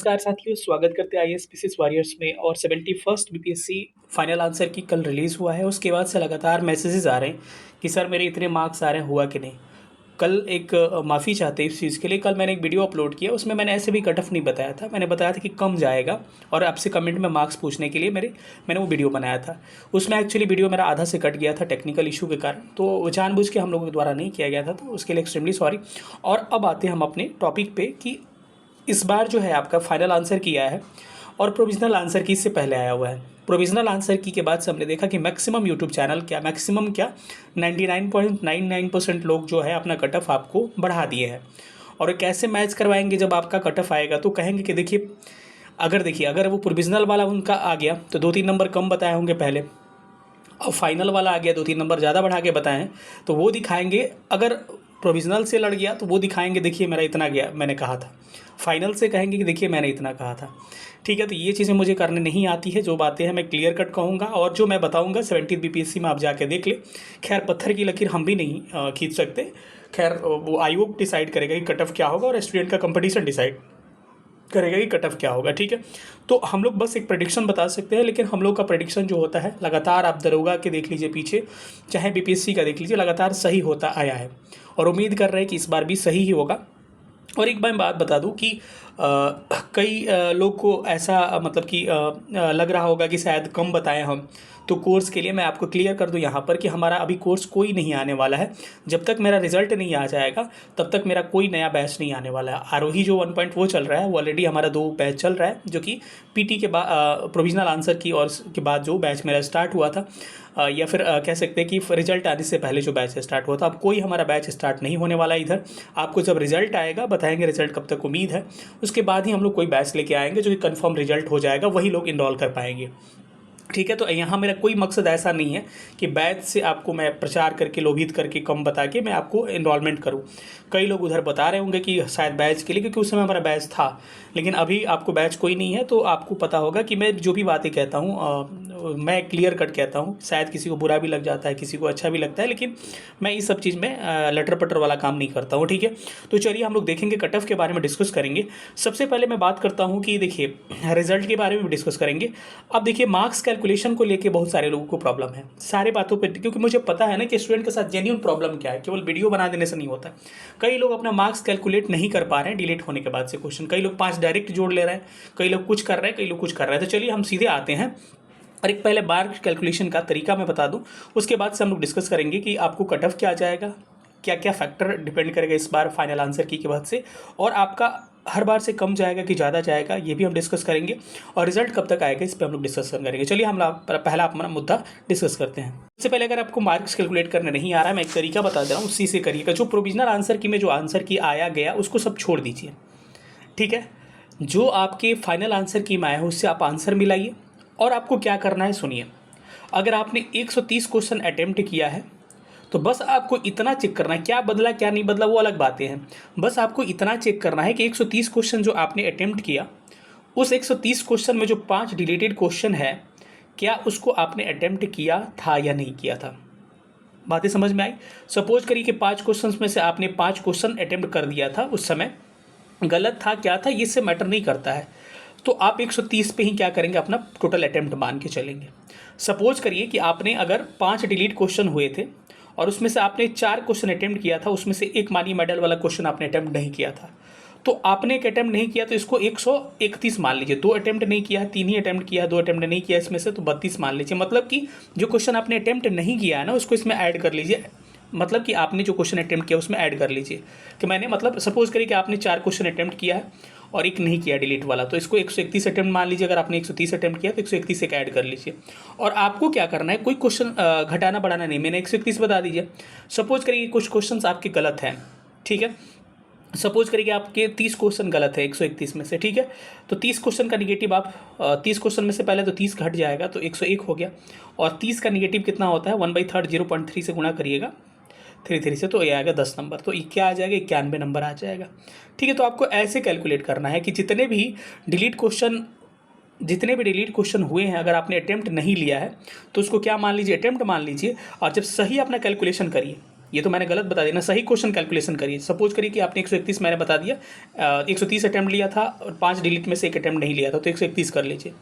नमस्कार साथियों, स्वागत करते हैं आईएएस वॉरियर्स में। और 71st बीपीएससी फाइनल आंसर की कल रिलीज़ हुआ है। उसके बाद से लगातार मैसेजेस आ रहे हैं कि सर मेरे इतने मार्क्स आ रहे हैं, हुआ कि नहीं। कल एक माफ़ी चाहते इस चीज़ के लिए। कल मैंने एक वीडियो अपलोड किया, उसमें मैंने ऐसे भी कट ऑफ नहीं बताया था, मैंने बताया था कि कम जाएगा और आपसे कमेंट में मार्क्स पूछने के लिए मैंने वो वीडियो बनाया था। उसमें एक्चुअली वीडियो मेरा आधा से कट गया था टेक्निकल इशू के कारण, तो जानबूझ के हम लोगों के द्वारा नहीं किया गया था, तो उसके लिए एक्सट्रीमली सॉरी। और अब आते हैं हम अपने टॉपिक पे कि इस बार जो है आपका फाइनल आंसर की आया है और प्रोविज़नल आंसर की इससे पहले आया हुआ है। प्रोविज़नल आंसर की के बाद से हमने देखा कि मैक्सिमम यूट्यूब चैनल क्या मैक्सिमम क्या 99.99% लोग जो है अपना कट ऑफ आपको बढ़ा दिए हैं। और कैसे मैच करवाएंगे जब आपका कट ऑफ आएगा, तो कहेंगे कि देखिए अगर वो प्रोविज़नल वाला उनका आ गया तो 2-3 नंबर कम बताए होंगे पहले, और फाइनल वाला आ गया 2-3 नंबर ज़्यादा बढ़ा के बताएं, तो वो दिखाएंगे। अगर प्रोविज़नल से लड़ गया तो वो दिखाएंगे देखिए मेरा इतना गया, मैंने कहा था। फाइनल से कहेंगे कि देखिए मैंने इतना कहा था। ठीक है, तो ये चीज़ें मुझे करने नहीं आती है। जो बातें हैं मैं क्लियर कट कहूँगा और जो मैं बताऊँगा 70 बीपीएससी में आप जाके देख ले। खैर पत्थर की लकीर हम भी नहीं खींच सकते। खैर वो आयोग डिसाइड करेगा कि कट ऑफ क्या होगा और स्टूडेंट का कंपटीशन डिसाइड करेगा कि कट ऑफ क्या होगा। ठीक है, तो हम लोग बस एक प्रेडिक्शन बता सकते हैं, लेकिन हम लोग का प्रेडिक्शन जो होता है लगातार, आप दरोगा के देख लीजिए पीछे, चाहे बीपीएससी का देख लीजिए, लगातार सही होता आया है और उम्मीद कर रहे हैं कि इस बार भी सही ही होगा। और एक मैं बात बता दूं कि कई लोग को ऐसा मतलब कि लग रहा होगा कि शायद कम बताएं हम, तो कोर्स के लिए मैं आपको क्लियर कर दूं यहाँ पर कि हमारा अभी कोर्स कोई नहीं आने वाला है। जब तक मेरा रिजल्ट नहीं आ जाएगा तब तक मेरा कोई नया बैच नहीं आने वाला है। आरोही जो 1 पॉइंट वो चल रहा है, वो ऑलरेडी हमारा 2 बैच चल रहा है, जो कि पीटी के बाद प्रोविजनल आंसर की और के बाद जो बैच मेरा स्टार्ट हुआ था, या फिर कह सकते हैं कि रिजल्ट आने से पहले जो बैच स्टार्ट हुआ था। अब कोई हमारा बैच स्टार्ट नहीं होने वाला इधर। आपको जब रिजल्ट आएगा बताएंगे रिजल्ट कब तक उम्मीद है, उसके बाद ही हम लोग कोई बैच लेके आएंगे जो कि कंफर्म रिजल्ट हो जाएगा, वही लोग इनरोल कर पाएंगे। ठीक है, तो यहाँ मेरा कोई मकसद ऐसा नहीं है कि बैच से आपको मैं प्रचार करके लोभित करके कम बता के मैं आपको इनरोलमेंट करूँ। कई लोग उधर बता रहे होंगे कि शायद बैच के लिए, क्योंकि उस समय हमारा बैच था, लेकिन अभी आपको बैच कोई नहीं है। तो आपको पता होगा कि मैं जो भी बातें कहता हूँ मैं क्लियर कट कहता हूँ। शायद किसी को बुरा भी लग जाता है, किसी को अच्छा भी लगता है, लेकिन मैं इस सब चीज़ में लटर पटर वाला काम नहीं करता हूँ। ठीक है, तो चलिए हम लोग देखेंगे, कट ऑफ के बारे में डिस्कस करेंगे। सबसे पहले मैं बात करता हूँ कि देखिए रिजल्ट के बारे में भी डिस्कस करेंगे। अब देखिए मार्क्स कैलकुलेशन को लेके बहुत सारे लोगों को प्रॉब्लम है, सारे बातों पे, क्योंकि मुझे पता है ना कि स्टूडेंट के साथ जेन्युइन प्रॉब्लम क्या है, केवल वीडियो बना देने से नहीं होता। कई लोग अपना मार्क्स कैलकुलेट नहीं कर पा रहे हैं डिलीट होने के बाद से क्वेश्चन। कई लोग 5 डायरेक्ट जोड़ ले रहे हैं, कई लोग कुछ कर रहे हैं, कई लोग कुछ कर रहे हैं। तो चलिए हम सीधे आते हैं और एक पहले मार्क्स कैलकुलेशन का तरीका मैं बता दूं, उसके बाद से हम लोग डिस्कस करेंगे कि आपको कट ऑफ क्या आ जाएगा, क्या क्या फैक्टर डिपेंड करेगा इस बार फाइनल आंसर की के बाद से, और आपका हर बार से कम जाएगा कि ज़्यादा जाएगा, ये भी हम डिस्कस करेंगे। और रिजल्ट कब तक आएगा इस पर हम लोग डिस्कस करेंगे। चलिए हम पहला अपना मुद्दा डिस्कस करते हैं। इससे पहले अगर आपको मार्क्स कैलकुलेट करने नहीं आ रहा है, मैं एक तरीका बता दे रहा हूँ, उसी से करिएगा। जो प्रोविजनल आंसर की में जो आंसर की आया गया उसको सब छोड़ दीजिए। ठीक है, जो आपके फाइनल आंसर की में आया है उससे आप आंसर मिलाइए। और आपको क्या करना है सुनिए, अगर आपने 130 क्वेश्चन अटेम्प्ट किया है तो बस आपको इतना चेक करना है, क्या बदला क्या नहीं बदला वो अलग बातें हैं। बस आपको इतना चेक करना है कि 130 क्वेश्चन जो आपने अटेम्प्ट किया, उस 130 क्वेश्चन में जो 5 डिलीटेड क्वेश्चन है, क्या उसको आपने अटेम्प्ट किया था या नहीं किया था। बातें समझ में आई। सपोज करिए कि 5 क्वेश्चन में से आपने 5 क्वेश्चन अटेम्प्ट कर दिया था, उस समय गलत था क्या था ये इससे मैटर नहीं करता है, तो आप 130 पे ही क्या करेंगे, अपना टोटल अटेम्प्ट मान के चलेंगे। सपोज करिए कि आपने अगर 5 डिलीट क्वेश्चन हुए थे और उसमें से आपने 4 क्वेश्चन अटेम्प्ट किया था, उसमें से एक मानी मेडल वाला क्वेश्चन आपने अटेम्प्ट नहीं किया था, तो आपने एक अटेम्प्ट नहीं किया तो इसको 131 मान लीजिए। 2 अटेम्प्ट नहीं किया, 3 ही अटेम्प्ट किया, 2 अटेम्प्ट नहीं किया इसमें से, तो 32 मान लीजिए। मतलब कि जो क्वेश्चन आपने अटेम्प्ट नहीं किया है ना, उसको इसमें ऐड कर लीजिए। मतलब कि आपने जो क्वेश्चन अटेम्प्ट किया उसमें ऐड कर लीजिए कि मैंने, मतलब सपोज करिए कि आपने 4 क्वेश्चन अटेम्प्ट किया है और एक नहीं किया डिलीट वाला, तो इसको 131 अटेम्प्ट मान लीजिए। अगर आपने 130 अटेम्प्ट किया तो 131 एक ऐड कर लीजिए। और आपको क्या करना है, कोई क्वेश्चन घटाना बढ़ाना नहीं, मैंने 131 बता दीजिए। सपोज करिए कुछ क्वेश्चन आपके गलत हैं, ठीक है, सपोज करिए कि आपके 30 क्वेश्चन गलत है 131 में से, ठीक है, तो 30 क्वेश्चन का निगेटिव आप 30 क्वेश्चन में से पहले तो 30 घट जाएगा तो 101 हो गया। और 30 का निगेटिव कितना होता है, 1/3 0.3 से गुणा करिएगा 33 से, तो ये आएगा 10 नंबर, तो ये क्या आ जाएगा, 91 नंबर आ जाएगा। ठीक है, तो आपको ऐसे कैलकुलेट करना है कि जितने भी डिलीट क्वेश्चन हुए हैं, अगर आपने अटेम्प्ट नहीं लिया है तो उसको क्या मान लीजिए, अटेम्प्ट मान लीजिए। और जब सही अपना कैलकुलेशन करिए, ये तो मैंने गलत बता दिया ना, सही क्वेश्चन कैलकुलेशन करिए। सपोज करिए कि आपने 131 मैंने बता दिया, 130 अटैम्प्ट लिया था और 5 डिलीट में से एक अटैम्प्ट नहीं लिया था, तो 131 कर लीजिए।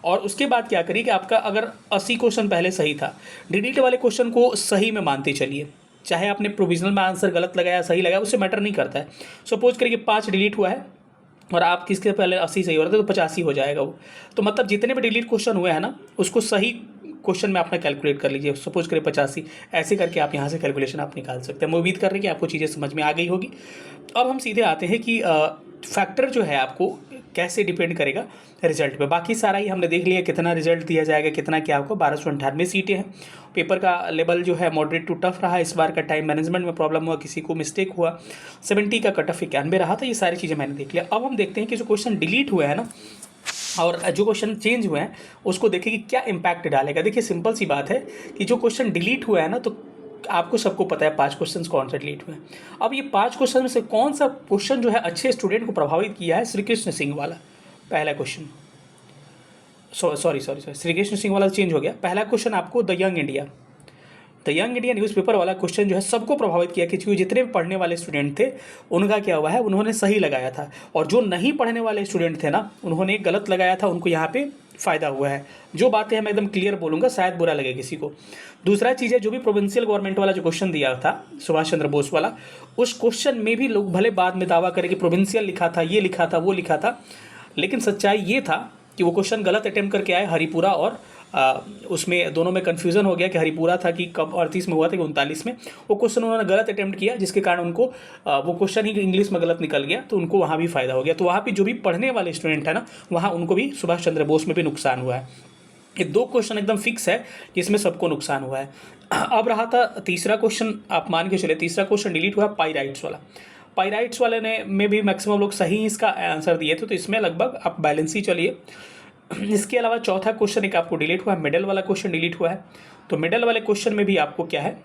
और उसके बाद क्या करिए कि आपका अगर 80 क्वेश्चन पहले सही था, डिलीट वाले क्वेश्चन को सही में मानते चलिए, चाहे आपने प्रोविजनल में आंसर गलत लगाया सही लगाया उससे मैटर नहीं करता है। सपोज करिए कि 5 डिलीट हुआ है और आप किसके पहले 80 सही हो रहा था, तो 85 हो जाएगा वो। तो मतलब जितने भी डिलीट क्वेश्चन हुए हैं ना, उसको सही क्वेश्चन में आपने कैलकुलेट कर लीजिए। सपोज करें 85, ऐसे करके आप यहाँ से कैलकुलेशन आप निकाल सकते हैं। मैं उम्मीद कर रही कि आपको चीज़ें समझ में आ गई होगी। अब हम सीधे आते हैं कि फैक्टर जो है आपको कैसे डिपेंड करेगा रिजल्ट पे। बाकी सारा ही हमने देख लिया, कितना रिजल्ट दिया जाएगा, कितना क्या आपको 1298 सीटें हैं। पेपर का लेवल जो है मॉडरेट टू टफ रहा इस बार का, टाइम मैनेजमेंट में प्रॉब्लम हुआ, किसी को मिस्टेक हुआ, 70 का कट ऑफ 91 रहा था। ये सारी चीज़ें मैंने देख लिया। अब हम देखते हैं कि जो क्वेश्चन डिलीट हुए हैं ना और जो क्वेश्चन चेंज हुए हैं उसको देखिए कि क्या इम्पैक्ट डालेगा। देखिए सिंपल सी बात है कि जो क्वेश्चन डिलीट हुआ है ना, तो आपको सबको पता है 5 क्वेश्चन कौन सा डिलीट हुए हैं। अब ये 5 क्वेश्चन में से कौन सा क्वेश्चन जो है अच्छे स्टूडेंट को प्रभावित किया है? श्री कृष्ण सिंह वाला पहला क्वेश्चन, सॉरी श्री कृष्ण सिंह वाला चेंज हो गया। पहला क्वेश्चन आपको द यंग इंडिया न्यूज़पेपर वाला क्वेश्चन जो है सबको प्रभावित किया, क्योंकि जितने भी पढ़ने वाले स्टूडेंट थे उनका क्या हुआ है, उन्होंने सही लगाया था, और जो नहीं पढ़ने वाले स्टूडेंट थे ना, उन्होंने गलत लगाया था, उनको यहाँ पे फ़ायदा हुआ है। जो बातें हैं मैं एकदम क्लियर बोलूँगा, शायद बुरा लगे किसी को। दूसरा चीज़ है, जो भी प्रोविंशियल गवर्नमेंट वाला जो क्वेश्चन दिया था सुभाष चंद्र बोस वाला, उस क्वेश्चन में भी लोग भले बाद में दावा करें कि प्रोविंशियल लिखा था, ये लिखा था, वो लिखा था, लेकिन सच्चाई ये था कि वो क्वेश्चन गलत अटेम्प्ट करके आए, हरिपुरा और उसमें दोनों में कन्फ्यूज़न हो गया कि हरिपुरा था कि कब 38 में हुआ था कि 39 में। वो क्वेश्चन उन्होंने गलत अटेम्प्ट किया, जिसके कारण उनको वो क्वेश्चन ही इंग्लिश में गलत निकल गया, तो उनको वहाँ भी फ़ायदा हो गया। तो वहाँ पे जो भी पढ़ने वाले स्टूडेंट है ना, वहाँ उनको भी सुभाष चंद्र बोस में भी नुकसान हुआ है। ये 2 क्वेश्चन एकदम फिक्स है जिसमें सबको नुकसान हुआ है। अब रहा था तीसरा क्वेश्चन, आप मान के चले तीसरा क्वेश्चन डिलीट हुआ पाइराइट्स वाला। पाइराइट्स वाले ने में भी मैक्सिमम लोग सही इसका आंसर दिए थे, तो इसमें लगभग आप बैलेंस ही चलिए। इसके अलावा चौथा क्वेश्चन एक आपको डिलीट हुआ है, मिडल वाला क्वेश्चन डिलीट हुआ है। तो मिडल वाले क्वेश्चन में भी आपको क्या है,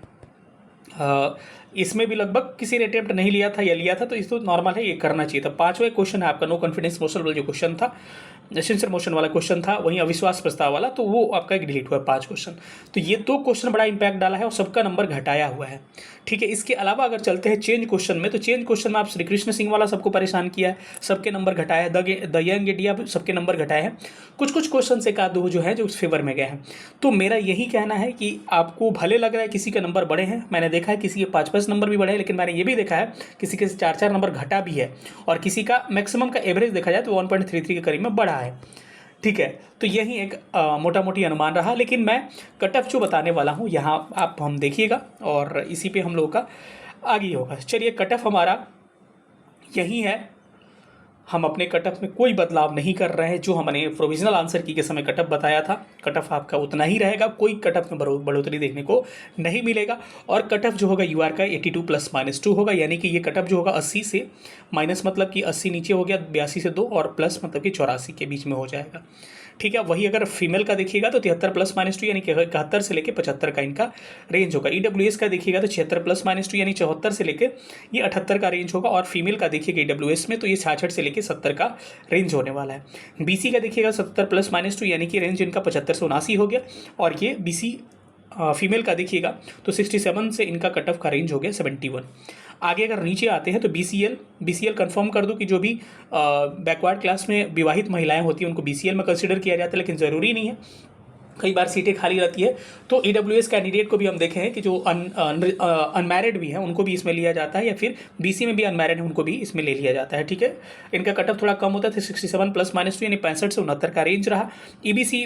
इसमें भी लगभग किसी ने अटेम्प्ट नहीं लिया था या लिया था, तो इस तो नॉर्मल है, ये करना चाहिए था। पांचवा क्वेश्चन है आपका नो कॉन्फिडेंस मोशन वाला जो क्वेश्चन था, सिंसियर मोशन वाला क्वेश्चन था, वहीं अविश्वास प्रस्ताव वाला, तो वो आपका एक डिलीट हुआ है 5 क्वेश्चन। तो ये 2 क्वेश्चन बड़ा इंपैक्ट डाला है और सबका नंबर घटाया हुआ है। ठीक है, इसके अलावा अगर चलते हैं चेंज क्वेश्चन में, तो चेंज क्वेश्चन में आप श्री कृष्ण सिंह वाला सबको परेशान किया है, सबके नंबर घटाया है। द यंग इंडिया सबके नंबर घटाए हैं। कुछ क्वेश्चन से का दो जो है जो उस फेवर में गए हैं। तो मेरा यही कहना है कि आपको भले लग रहा है किसी के नंबर बड़े हैं, मैंने देखा है किसी के 5-5 नंबर भी बड़े हैं, लेकिन मैंने ये भी देखा है किसी के 4-4 नंबर घटा भी है, और किसी का मैक्सिमम का एवरेज देखा जाए तो 1.33 के करीब में बढ़ा है। ठीक है, तो यही एक मोटा मोटी अनुमान रहा, लेकिन मैं कट ऑफ जो बताने वाला हूँ यहाँ आप हम देखिएगा और इसी पे हम लोगों का आगे होगा। चलिए, कट ऑफ हमारा यही है। हम अपने कट ऑफ में कोई बदलाव नहीं कर रहे हैं। जो हमने प्रोविजनल आंसर की के समय कट ऑफ बताया था, कट ऑफ आपका उतना ही रहेगा, कोई कट ऑफ में बढ़ोतरी देखने को नहीं मिलेगा। और कट ऑफ जो होगा यूआर का 82 + -2 होगा, यानी कि ये कट ऑफ जो होगा 80 से माइनस मतलब कि 80 नीचे हो गया, 82 से 2, और प्लस मतलब कि 84 के बीच में हो जाएगा। ठीक है, वही अगर फीमेल का देखिएगा तो 73 + -2 यानी कि 71 से लेकर 75 का इनका रेंज होगा। ईडब्ल्यूएस का देखिएगा तो 76 + -2 यानी 74 से लेकर ये 78 का रेंज होगा, और फीमेल का देखिएगा ईडब्ल्यूएस में तो ये 66 से लेकर 70 का रेंज होने वाला है। बीसी का देखिएगा 70 + -2 यानी कि रेंज इनका 75 से 79 हो गया, और ये बीसी फीमेल का देखिएगा तो 67 से इनका कट ऑफ का रेंज हो गया 71। आगे अगर नीचे आते हैं तो बीसीएल कंफर्म कर दूं कि जो भी बैकवर्ड क्लास में विवाहित महिलाएं होती हैं उनको बीसीएल में कंसीडर किया जाता है, लेकिन ज़रूरी नहीं है, कई बार सीटें खाली रहती है। तो ईडब्ल्यूएस कैंडिडेट को भी हम देखे हैं कि जो अनमैरिड भी हैं उनको भी इसमें लिया जाता है, या फिर बीसी में भी अनमैरिड है उनको भी इसमें ले लिया जाता है। ठीक है, इनका कट ऑफ थोड़ा कम होता है, 67 + -2 यानी 65 से 69 का रेंज रहा। ईबीसी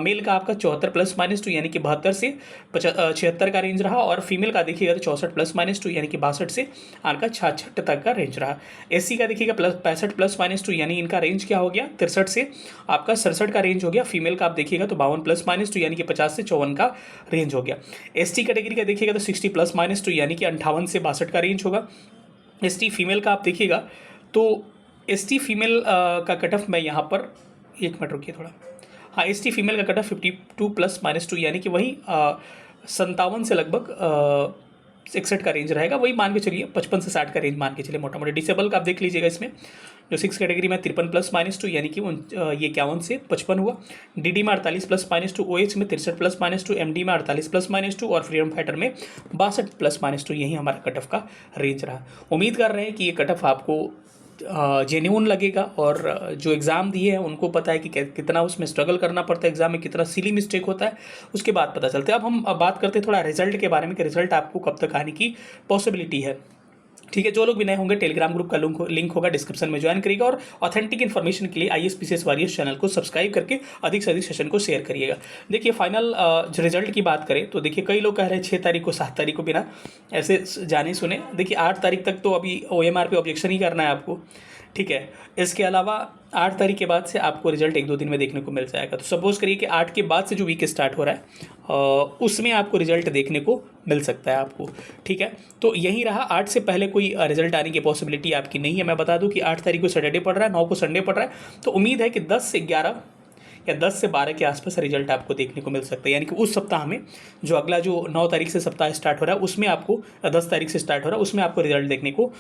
मेल का आपका 74 + -2 यानी कि 72 से 76 का रेंज रहा, और फीमेल का देखिएगा तो 64 + -2 यानी कि 62 से आपका 66 तक का रेंज रहा। एससी का देखिएगा 65 + -2 यानी इनका रेंज क्या हो गया, 63 से आपका 67 का रेंज हो गया। फीमेल का आप देखिएगा तो 52 + -2 यानी कि 50 से 54 का रेंज हो गया। एसटी कैटेगरी का देखिएगा तो 60 + -2 यानी कि 58 से 62 का रेंज होगा। एसटी फीमेल का आप देखिएगा तो एसटी फीमेल का कट ऑफ मैं यहाँ पर 1 मिनट रुकिए थोड़ा, हाँ, एसटी फीमेल का कट ऑफ 52 + -2 यानी कि वही 57 से लगभग 61 का रेंज रहेगा, वही मान के चलिए 55 से 60 का रेंज मान के चलिए मोटा मोटा। डिसेबल का आप देख लीजिएगा, इसमें जो 6 कैटेगरी में 53 ± 2 यानी कि ये 51 से 55 हुआ। डीडी में 48 ± 2, ओएच में 63 ± 2, एमडी में 48 ± 2 और फ्रीडम फाइटर में 62 ± 2, यही हमारा कट ऑफ का रेंज रहा। उम्मीद कर रहे हैं कि ये कट ऑफ आपको जेन्यून लगेगा, और जो एग्ज़ाम दिए हैं उनको पता है कि कितना उसमें स्ट्रगल करना पड़ता है, एग्जाम में कितना सिली मिस्टेक होता है, उसके बाद पता चलता है। अब हम बात करते हैं थोड़ा रिजल्ट के बारे में कि रिजल्ट आपको कब तक आने की पॉसिबिलिटी है। ठीक है, जो लोग भी नए होंगे टेलीग्राम ग्रुप का लिंक होगा डिस्क्रिप्शन में, ज्वाइन करिएगा, और ऑथेंटिक इन्फॉर्मेशन के लिए IAS वॉरियर्स चैनल को सब्सक्राइब करके अधिक से अधिक सेशन को शेयर करिएगा। देखिए फाइनल जो रिजल्ट की बात करें तो देखिए कई लोग कह रहे हैं 6 तारीख को 7 तारीख को, बिना ऐसे जाने सुने। देखिए 8 तारीख तक तो अभी OMR पे ऑब्जेक्शन ही करना है आपको, ठीक है। इसके अलावा 8 तारीख के बाद से आपको रिजल्ट 1-2 दिन में देखने को मिल जाएगा। तो सपोज़ करिए कि 8 के बाद से जो वीक स्टार्ट हो रहा है उसमें आपको रिजल्ट देखने को मिल सकता है आपको, ठीक है। तो यही रहा, 8 से पहले कोई रिजल्ट आने की पॉसिबिलिटी आपकी नहीं है। मैं बता दूं कि 8 तारीख को सैटरडे पड़ रहा है, 9 को संडे पड़ रहा है, तो उम्मीद है कि 10 से 11 या 10 से 12 के आसपास रिजल्ट आपको देखने को मिल सकता है। यानी कि उस सप्ताह में जो अगला जो 9 तारीख से सप्ताह स्टार्ट हो रहा है उसमें आपको 10 तारीख से स्टार्ट हो रहा है उसमें आपको रिजल्ट देखने को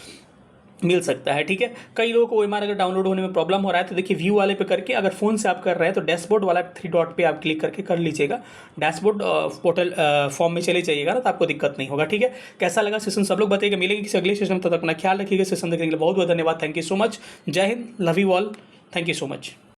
मिल सकता है, ठीक है। कई लोगों को OMR अगर डाउनलोड होने में प्रॉब्लम हो रहा है तो देखिए व्यू वाले पे करके, अगर फ़ोन से आप कर रहे हैं तो डैशबोर्ड वाला 3 डॉट पे आप क्लिक करके कर लीजिएगा। डैशबोर्ड पोर्टल फॉर्म में चले जाइएगा ना, तो आपको दिक्कत नहीं होगा, ठीक है। कैसा लगा सेशन सब लोग बताइएगा। मिलेंगे किसी अगले सेशन, तब तक अपना ख्याल रखिएगा। सेशन देखने के लिए बहुत बहुत धन्यवाद। Thank you so much. जय हिंद, love you all, thank you so much.